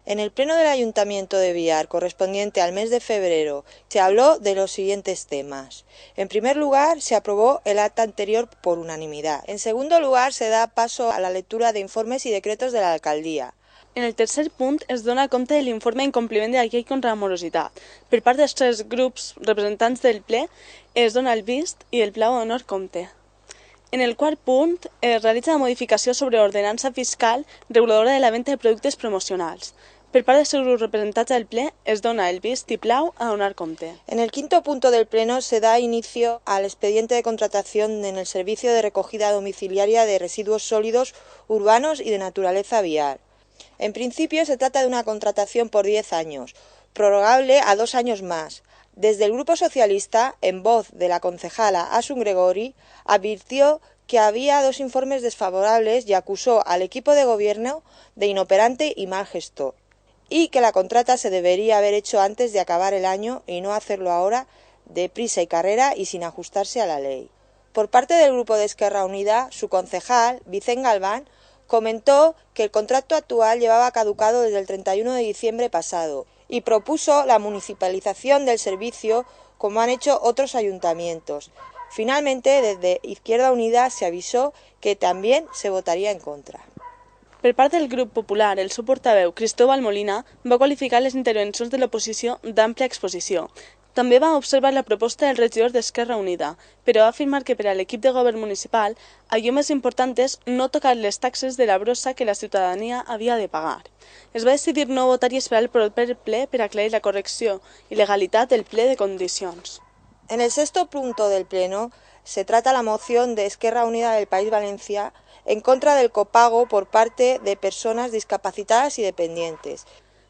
En el pleno del Ayuntamiento de Biar, correspondiente al mes de febrero, se habló de los siguientes temas. En primer lugar, se aprobó el acta anterior por unanimidad. En segundo lugar, se da paso a la lectura de informes y decretos de la alcaldía. En el tercer punt es dona compte de l'informe d'incompliment de la llei contra la morositat. Per part dels tres grups representants del ple es dona el vist i el pla d'honor compte. En el quart punt es realitza la modificació sobre ordenança fiscal reguladora de la venda de productes promocionals. Per part dels grups representats del ple es dona el vist i plau a donar compte. En el quinto punto del pleno se da inicio al expediente de contratación en el servicio de recogida domiciliaria de residuos sólidos urbanos y de naturaleza vial. En principio se trata de una contratación por 10 años, prorrogable a 2 años más. Desde el Grupo Socialista, en voz de la concejala Asun Gregori, advirtió que había 2 informes desfavorables y acusó al equipo de gobierno de inoperante y mal gestor, y que la contrata se debería haber hecho antes de acabar el año y no hacerlo ahora deprisa y carrera y sin ajustarse a la ley. Por parte del Grupo de Esquerra Unida, su concejal, Vicent Galván, comentó que el contrato actual llevaba caducado desde el 31 de diciembre pasado y propuso la municipalización del servicio como han hecho otros ayuntamientos. Finalmente, desde Izquierda Unida se avisó que también se votaría en contra. Per part del grup popular, el seu portaveu, Cristóbal Molina, va qualificar les intervencions de l'oposició d'àmplia exposició. També va observar la proposta del regidor d'Esquerra Unida, però va afirmar que per a l'equip de govern municipal allò més important és no tocar les taxes de la brossa que la ciutadania havia de pagar. Es va decidir no votar i esperar el proper ple per aclarir la correcció i legalitat del ple de condicions. En el sexto punto del pleno se trata la moción de Esquerra Unida del País Valencia en contra del copago por parte de personas discapacitadas y dependientes.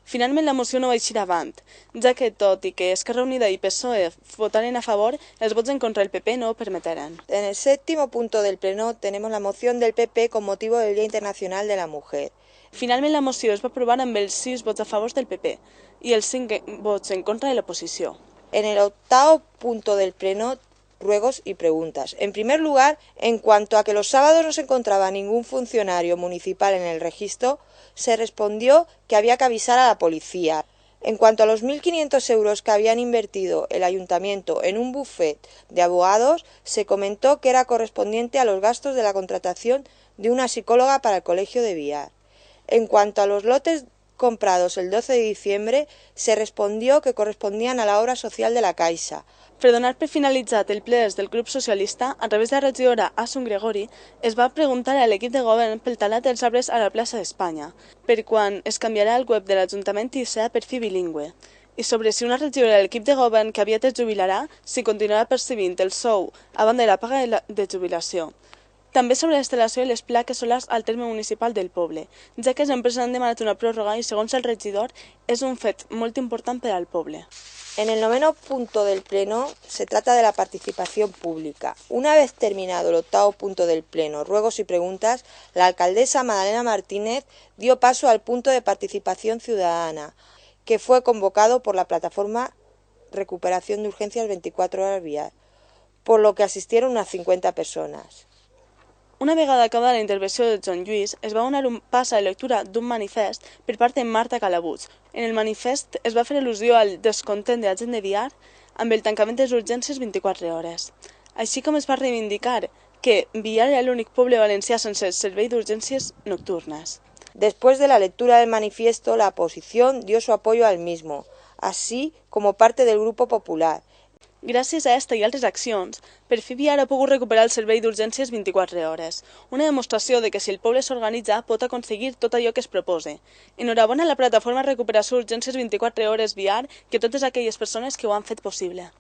Finalment la moció no va eixir avant, ja que tot i que Esquerra Unida i PSOE votaren a favor, els vots en contra del PP no ho permeteren. En el séptimo punto del pleno tenemos la moción del PP con motivo del Día Internacional de la Mujer. Finalment la moció es va aprovar amb els 6 vots a favor del PP i els 5 vots en contra de l'oposició. En el octavo punto del pleno, ruegos y preguntas. En primer lugar, en cuanto a que los sábados no se encontraba ningún funcionario municipal en el registro, se respondió que había que avisar a la policía. En cuanto a los 1.500 euros que habían invertido el ayuntamiento en un buffet de abogados, se comentó que era correspondiente a los gastos de la contratación de una psicóloga para el colegio de Biar. En cuanto a los lotes comprados el 12 de diciembre, se respondió que correspondían a la obra social de la Caixa. Per donar per finalitzat el ple des del grup socialista, a través de la regidora Asun Gregori, es va preguntar a l'equip de govern pel talat dels arbres a la plaça d'Espanya, per quan es canviarà el web de l'Ajuntament i serà per fi bilingüe, i sobre si una regidora de l'equip de govern que aviat es jubilarà si continuarà percebint el sou a banda de la paga de jubilació. També sobre la instal·lació de les plaques solars al terme municipal del poble, ja que les empreses han demanat una pròrroga i, segons el regidor, és un fet molt important per al poble. En el noveno punto del pleno se trata de la participación pública. Una vez terminado el octavo punto del pleno, ruegos y preguntas, la alcaldesa Madalena Martínez dio paso al punto de participación ciudadana, que fue convocado por la plataforma Recuperación de Urgencias 24 Horas Biar, por lo que asistieron unas 50 personas. Una vegada acabada la intervenció de Joan Lluís, es va donar un pas a la lectura d'un manifest per part de Marta Calabuig. En el manifest es va fer al·lusió al descontent de la gent de Biar amb el tancament de les urgències 24 hores, així com es va reivindicar que Biar era l'únic poble valencià sense servei d'urgències nocturnes. Después de la lectura del manifiesto, la oposición dio su apoyo al mismo, así como parte del Grupo Popular. Gràcies a aquesta i altres accions, per fi Biar ha pogut recuperar el servei d'urgències 24 hores, una demostració de que si el poble s'organitza pot aconseguir tot allò que es propose. Enhorabona a la plataforma Recuperació Urgències 24 Hores Biar i a totes aquelles persones que ho han fet possible.